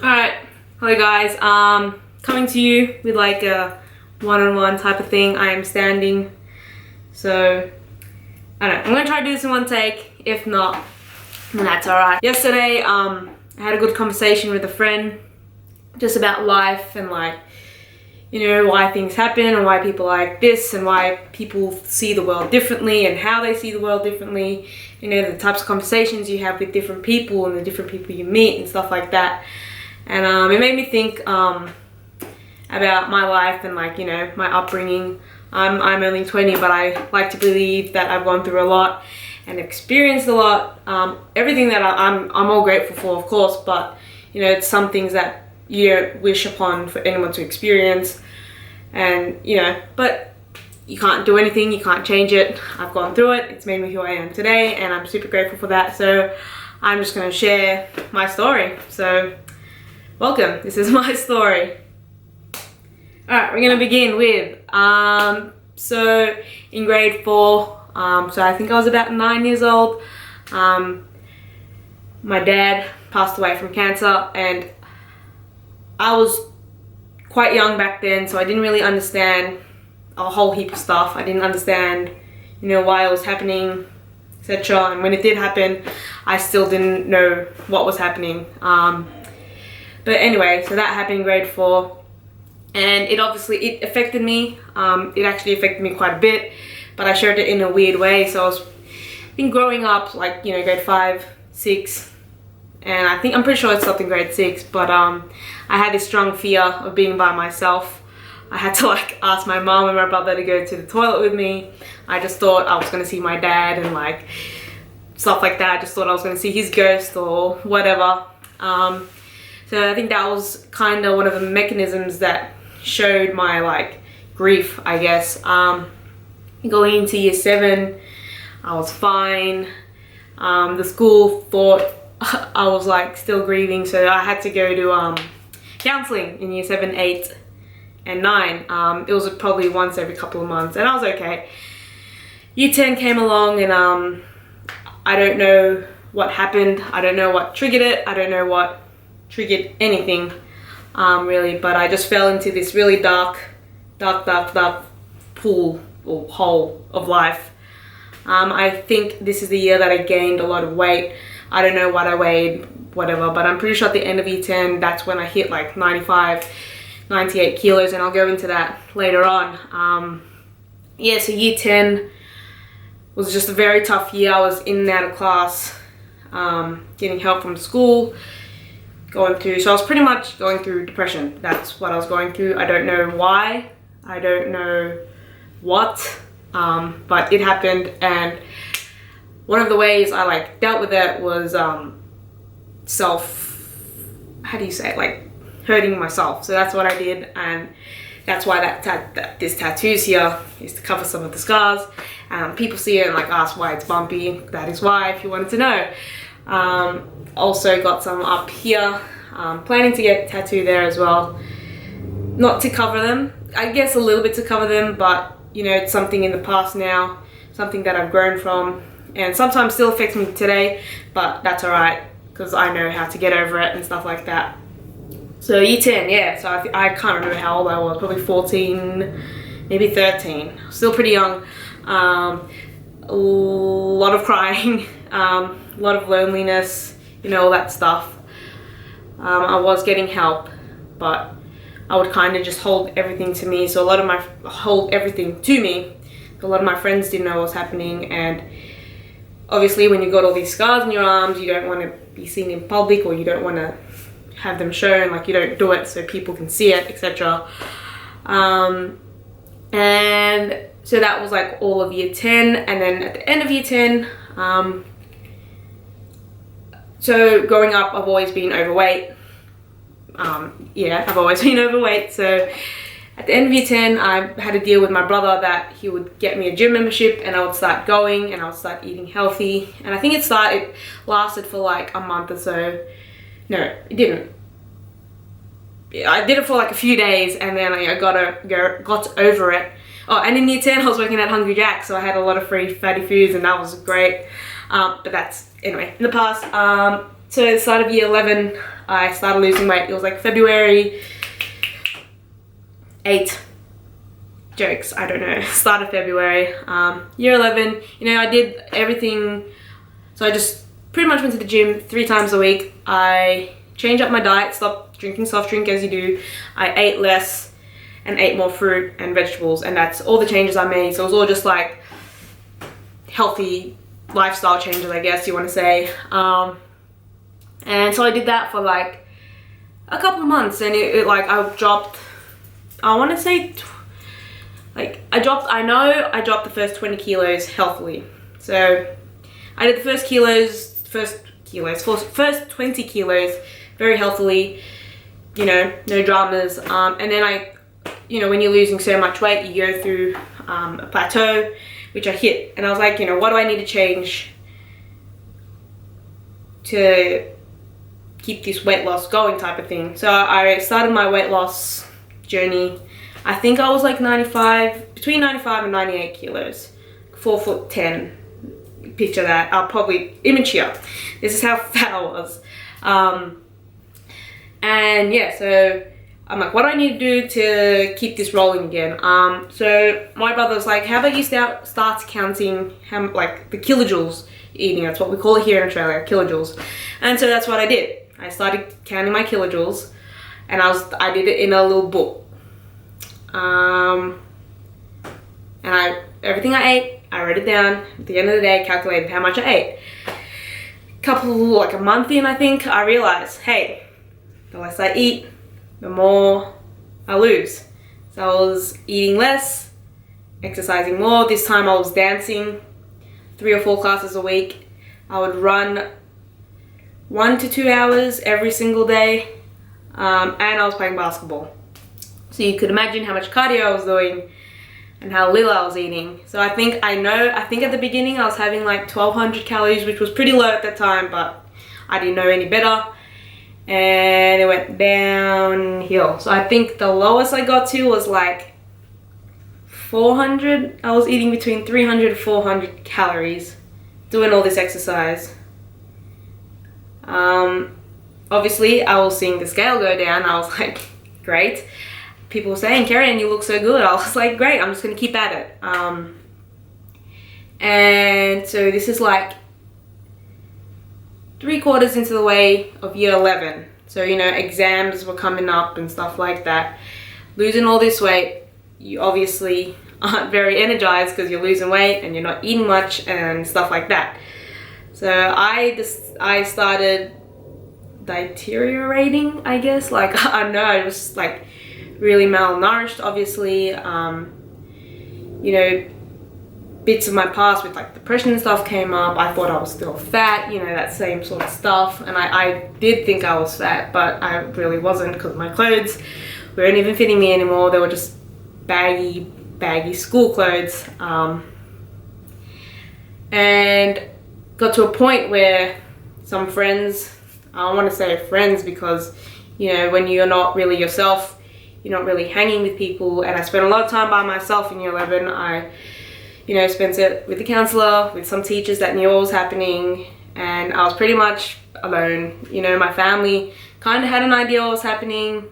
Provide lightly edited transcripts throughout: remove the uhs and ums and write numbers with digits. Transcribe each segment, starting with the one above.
Alright, hello guys, coming to you with like a one-on-one type of thing. I am standing, so I don't know, I'm gonna try to do this in one take. If not, then that's alright. Yesterday, I had a good conversation with a friend just about life and like, you know, why things happen and why people are like this and why people see the world differently and how they see the world differently. You know, the types of conversations you have with different people and the different people you meet and stuff like that. And it made me think about my life and like, you know, my upbringing. I'm only 20, but I like to believe that I've gone through a lot and experienced a lot. Everything that I'm all grateful for, of course, but you know, it's some things that you don't wish upon for anyone to experience. And you know, but you can't do anything, you can't change it. I've gone through it, it's made me who I am today, and I'm super grateful for that. So I'm just going to share my story. So welcome, this is my story. Alright, we're going to begin with, so in grade 4, so I think I was about 9 years old, my dad passed away from cancer, and I was quite young back then, so I didn't really understand a whole heap of stuff. I didn't understand, you know, why it was happening, etc. And when it did happen, I still didn't know what was happening. But anyway, so that happened in grade 4, and it affected me. It actually affected me quite a bit, but I shared it in a weird way. So I've been growing up, like, you know, grade 5, 6, and I'm pretty sure it stopped in grade 6, but I had this strong fear of being by myself. I had to like ask my mom and my brother to go to the toilet with me. I just thought I was going to see my dad and like stuff like that. I just thought I was going to see his ghost or whatever. So I think that was kind of one of the mechanisms that showed my like grief, I guess. Going into year 7, I was fine. The school thought I was like still grieving, so I had to go to counseling in year 7, 8 and 9. It was probably once every couple of months, and I was okay. Year 10 came along, and I don't know what happened. I don't know what triggered it. I don't know what triggered anything really, but I just fell into this really dark pool or hole of life. I think this is the year that I gained a lot of weight. I don't know what I weighed, whatever, but I'm pretty sure at the end of year 10, that's when I hit like 95, 98 kilos, and I'll go into that later on. Yeah, so year 10 was just a very tough year. I was in and out of class, getting help from school, so I was pretty much going through depression. That's what I was going through. I don't know why, I don't know what, but it happened, and one of the ways I like dealt with it was like hurting myself. So that's what I did, and that's why this tattoo's here, is to cover some of the scars. People see it and like ask why it's bumpy. That is why, if you wanted to know. Also got some up here, planning to get a tattoo there as well. Not to cover them, I guess a little bit to cover them, but you know, it's something in the past now, something that I've grown from, and sometimes still affects me today, but that's alright, because I know how to get over it and stuff like that. So year 10, yeah, so I can't remember how old I was, probably 14, maybe 13, still pretty young. A lot of crying, a lot of loneliness, you know, all that stuff. I was getting help, but I would kind of just hold everything to me. So a lot of my friends didn't know what was happening, and obviously when you've got all these scars on your arms, you don't want to be seen in public, or you don't want to have them shown, like you don't do it so people can see it, etc. And so that was like all of year 10, and then at the end of year 10, so growing up, I've always been overweight. Yeah, I've always been overweight. So at the end of year 10, I had a deal with my brother that he would get me a gym membership, and I would start going, and I would start eating healthy. And I think it lasted for like a month or so. No, it didn't. I did it for like a few days, and then I got over it. Oh, and in year 10, I was working at Hungry Jack's, so I had a lot of free fatty foods, and that was great. But that's, anyway, in the past. So at the start of year 11, I started losing weight. It was like February 8. Jokes, I don't know. Start of February. Year 11, you know, I did everything. So I just pretty much went to the gym 3 times a week. I changed up my diet, stopped drinking soft drink as you do. I ate less and ate more fruit and vegetables, and that's all the changes I made. So it was all just like healthy lifestyle changes, I guess you want to say. And so I did that for like a couple of months, and it like I dropped, I want to say I know I dropped the first 20 kilos healthily. So I did the first 20 kilos very healthily, you know, no dramas. And then you know, when you're losing so much weight, you go through a plateau, which I hit. And I was like, you know, what do I need to change to keep this weight loss going type of thing? So I started my weight loss journey. I think I was like between 95 and 98 kilos, 4'10". Picture that. I'll probably immature. This is how fat I was. And yeah, so I'm like, what do I need to do to keep this rolling again? So my brother was like, how about you start counting like the kilojoules you're eating? That's what we call it here in Australia, kilojoules. And so that's what I did. I started counting my kilojoules, and I did it in a little book. And everything I ate, I wrote it down. At the end of the day, I calculated how much I ate. Like a month in, I think, I realized, hey, the less I eat, the more I lose. So I was eating less, exercising more. This time I was dancing 3 or 4 classes a week. I would run 1 to 2 hours every single day, and I was playing basketball. So you could imagine how much cardio I was doing and how little I was eating. So I think at the beginning I was having like 1,200 calories, which was pretty low at that time, but I didn't know any better. And it went downhill. So I think the lowest I got to was like 400. I was eating between 300 to 400 calories doing all this exercise. Obviously I was seeing the scale go down. I was like, great. People were saying, Karen, you look so good. I was like, great, I'm just gonna keep at it. And so this is like 3/4 into the way of year 11. So, you know, exams were coming up and stuff like that. Losing all this weight, you obviously aren't very energized because you're losing weight and you're not eating much and stuff like that. So I started deteriorating, I guess. Like, I know, I was like really malnourished, obviously. You know, bits of my past with like depression and stuff came up. I thought I was still fat, you know, that same sort of stuff. And I did think I was fat, but I really wasn't, because my clothes weren't even fitting me anymore. They were just baggy school clothes. And got to a point where some friends, I don't want to say friends because, you know, when you're not really yourself, you're not really hanging with people. And I spent a lot of time by myself in year 11. I, you know, spent it with the counselor, with some teachers that knew what was happening, and I was pretty much alone. You know, my family kind of had an idea what was happening,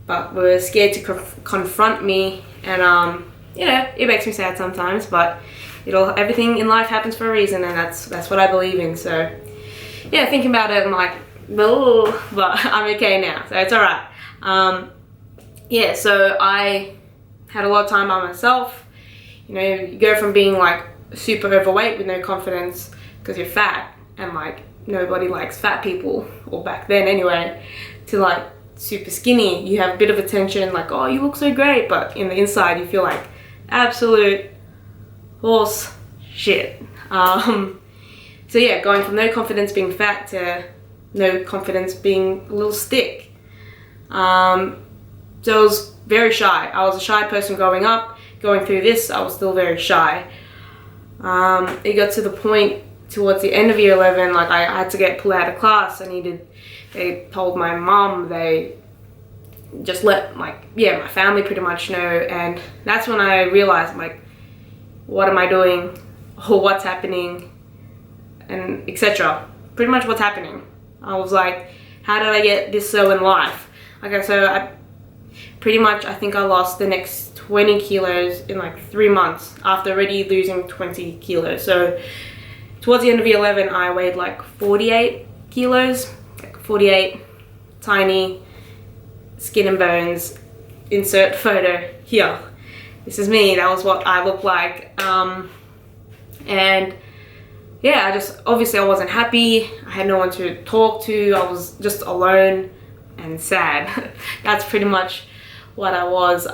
but were scared to confront me. And you know, it makes me sad sometimes, but everything in life happens for a reason, and that's what I believe in. So yeah, thinking about it, I'm like, oh, but I'm okay now, so it's alright. Yeah, so I had a lot of time by myself. You know, you go from being like super overweight with no confidence because you're fat, and like nobody likes fat people, or back then anyway, to like super skinny. You have a bit of attention, like, oh, you look so great, but in the inside you feel like absolute horse shit. So yeah, going from no confidence being fat to no confidence being a little stick. So I was very shy. I was a shy person growing up. Going through this, I was still very shy. It got to the point towards the end of year 11, like I had to get pulled out of class. They told my mom, they just let my family pretty much know. And that's when I realized, like, what am I doing, or what's happening, and etc. pretty much what's happening. I was like, how did I get this so in life? Okay, so I think I lost the next 20 kilos in like 3 months after already losing 20 kilos. So towards the end of year 11, I weighed like 48 kilos, like 48, tiny, skin and bones, insert photo here. This is me, that was what I looked like. And yeah, obviously I wasn't happy. I had no one to talk to. I was just alone and sad. That's pretty much what I was.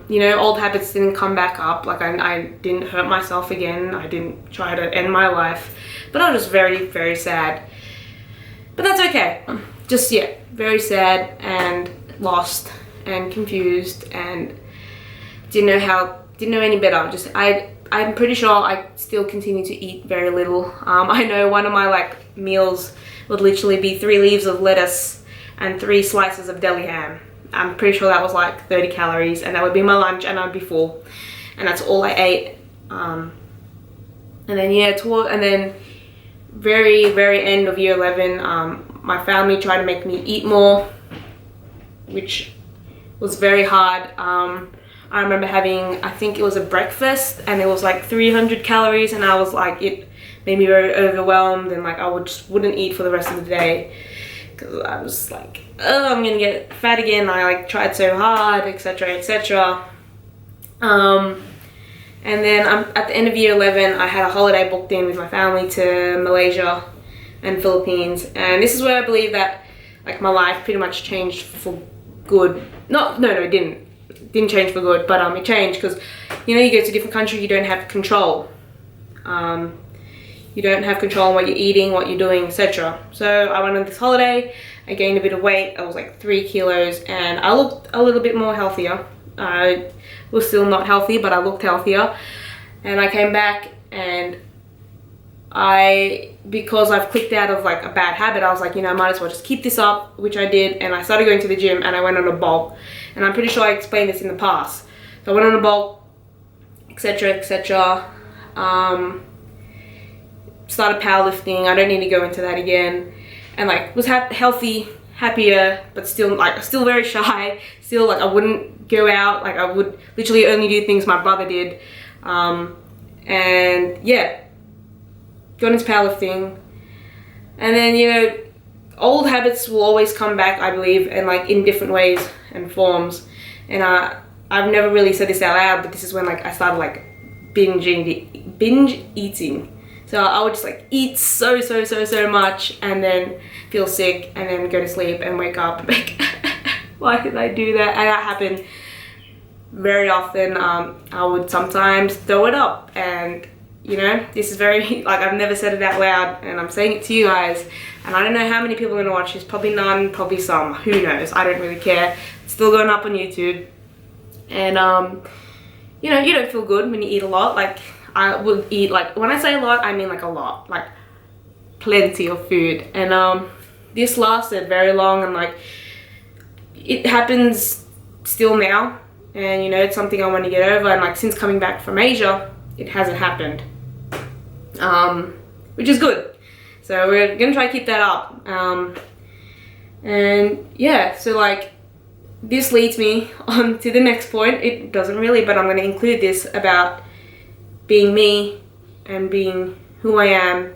You know, old habits didn't come back up. Like I didn't hurt myself again. I didn't try to end my life, but I was just very, very sad. But that's okay. Just, yeah, very sad and lost and confused and didn't know any better. I'm pretty sure I still continue to eat very little. I know one of my like meals would literally be 3 leaves of lettuce and 3 slices of deli ham. I'm pretty sure that was like 30 calories, and that would be my lunch, and I'd be full, and that's all I ate. And then yeah, and then very, very end of year 11, my family tried to make me eat more, which was very hard. I remember having, I think it was a breakfast, and it was like 300 calories, and I was like, it made me very overwhelmed, and like I wouldn't eat for the rest of the day because I was like, oh, I'm gonna get fat again. I like tried so hard, etc, etc. And then at the end of year 11, I had a holiday booked in with my family to Malaysia and Philippines, and this is where I believe that like my life pretty much changed for good. No, it didn't change for good, but it changed because, you know, you go to a different country, you don't have control. You don't have control on what you're eating, what you're doing, etc. So I went on this holiday, I gained a bit of weight. I was like 3 kilos, and I looked a little bit more healthier. I was still not healthy, but I looked healthier. And I came back, and because I've clicked out of like a bad habit, I was like, you know, I might as well just keep this up, which I did. And I started going to the gym, and I went on a bulk. And I'm pretty sure I explained this in the past. So I went on a bulk, etc, etc. Started powerlifting. I don't need to go into that again. And like was healthy, happier, but still very shy. Still like I wouldn't go out. Like I would literally only do things my brother did. And yeah, got into powerlifting. And then, you know, old habits will always come back, I believe, and like in different ways and forms. And I've never really said this out loud, but this is when like I started like binge eating. So I would just like eat so much, and then feel sick, and then go to sleep and wake up like, why did I do that? And that happened very often. I would sometimes throw it up, and you know, this is very, like, I've never said it out loud, and I'm saying it to you guys, and I don't know how many people are gonna watch this. Probably none, probably some, who knows. I don't really care. It's still going up on YouTube. And you know, you don't feel good when you eat a lot. Like I would eat, like, when I say a lot, I mean like a lot, like plenty of food. And this lasted very long, and like it happens still now, and you know, it's something I want to get over. And like since coming back from Asia, it hasn't happened, which is good. So we're gonna try to keep that up. And yeah, so like this leads me on to the next point. It doesn't really, but I'm going to include this about being me and being who I am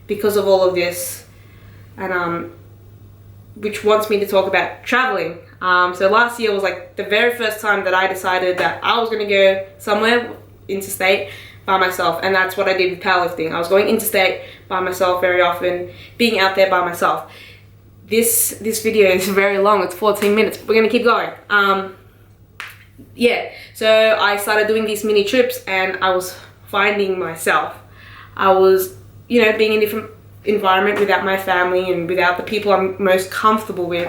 because of all of this, and which wants me to talk about traveling. So last year was like the very first time that I decided that I was going to go somewhere interstate by myself, and that's what I did with powerlifting. I was going interstate by myself very often, being out there by myself. This video is very long, it's 14 minutes, but we're gonna keep going. Yeah, so I started doing these mini trips, and I was finding myself. I was, you know, being in a different environment without my family and without the people I'm most comfortable with,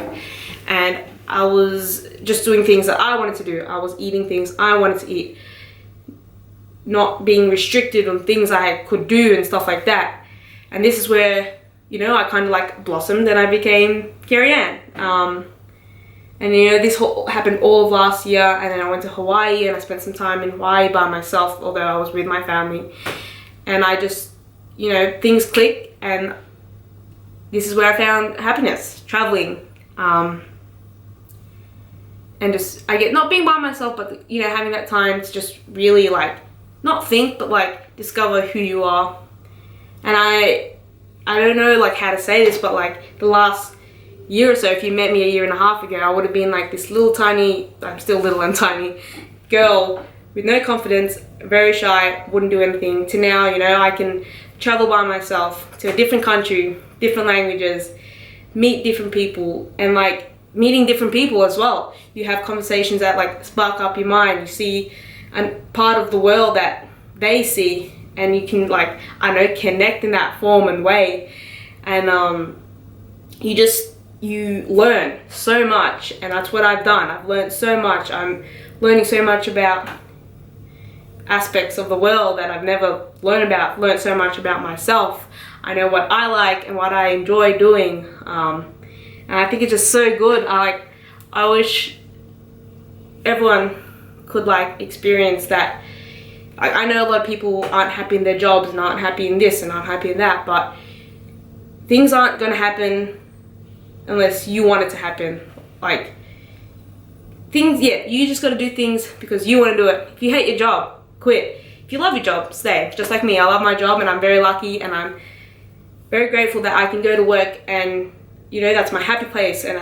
and I was just doing things that I wanted to do. I was eating things I wanted to eat, not being restricted on things I could do and stuff like that. And this is where, you know, I kind of like blossomed, and I became Carrie Ann. And you know, this happened all of last year, and then I went to Hawaii, and I spent some time in Hawaii by myself, although I was with my family. And I just, you know, things clicked, and this is where I found happiness, traveling. And just, I get not being by myself, but you know, having that time to just really like, not think, but like discover who you are. And I don't know like how to say this, but like the last year or so, if you met me a year and a half ago, I would have been like this little tiny, I'm still little and tiny, girl with no confidence, very shy, wouldn't do anything, to now, you know, I can travel by myself to a different country, different languages, meet different people, and like meeting different people as well. You have conversations that like spark up your mind. You see a part of the world that they see, and you can like, I don't know, connect in that form and way. And you learn so much, and that's what I've done. I've learned so much. I'm learning so much about aspects of the world that I've never learned so much about myself. I know what I like and what I enjoy doing, and I think it's just so good. I wish everyone could like experience that. I know a lot of people aren't happy in their jobs and aren't happy in this and aren't happy in that, but things aren't going to happen unless you want it to happen. Like things, yeah, you just got to do things because you want to do it. If you hate your job, quit. If you love your job, stay. Just like me, I love my job, and I'm very lucky, and I'm very grateful that I can go to work, and you know, that's my happy place, and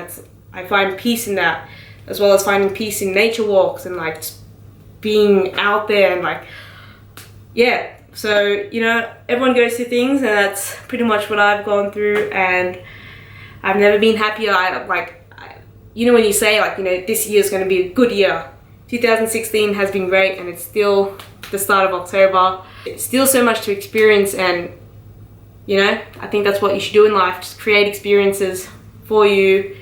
I find peace in that, as well as finding peace in nature walks and like just being out there and like, yeah. So, you know, everyone goes through things, and that's pretty much what I've gone through, and I've never been happier. You know, when you say like, you know, this year's going to be a good year. 2016 has been great, and it's still the start of October. It's still so much to experience, and you know, I think that's what you should do in life. Just create experiences for you.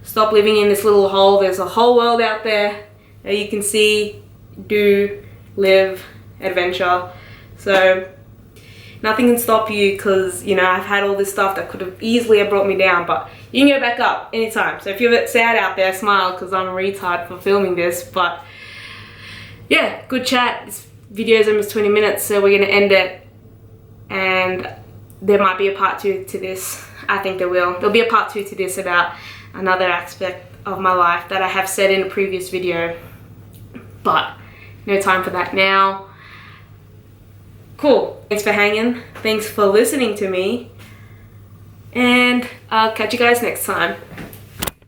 Stop living in this little hole. There's a whole world out there that you can see, do, live, adventure. So nothing can stop you, because you know, I've had all this stuff that could have easily have brought me down, but you can go back up anytime. So if you're sad out there, smile, because I'm a retard for filming this. But yeah, good chat. This video is almost 20 minutes, so we're gonna end it, and there might be a part 2 to this. I think there will. There'll be a part 2 to this about another aspect of my life that I have said in a previous video, but no time for that now. Cool. Thanks for hanging. Thanks for listening to me, and I'll catch you guys next time.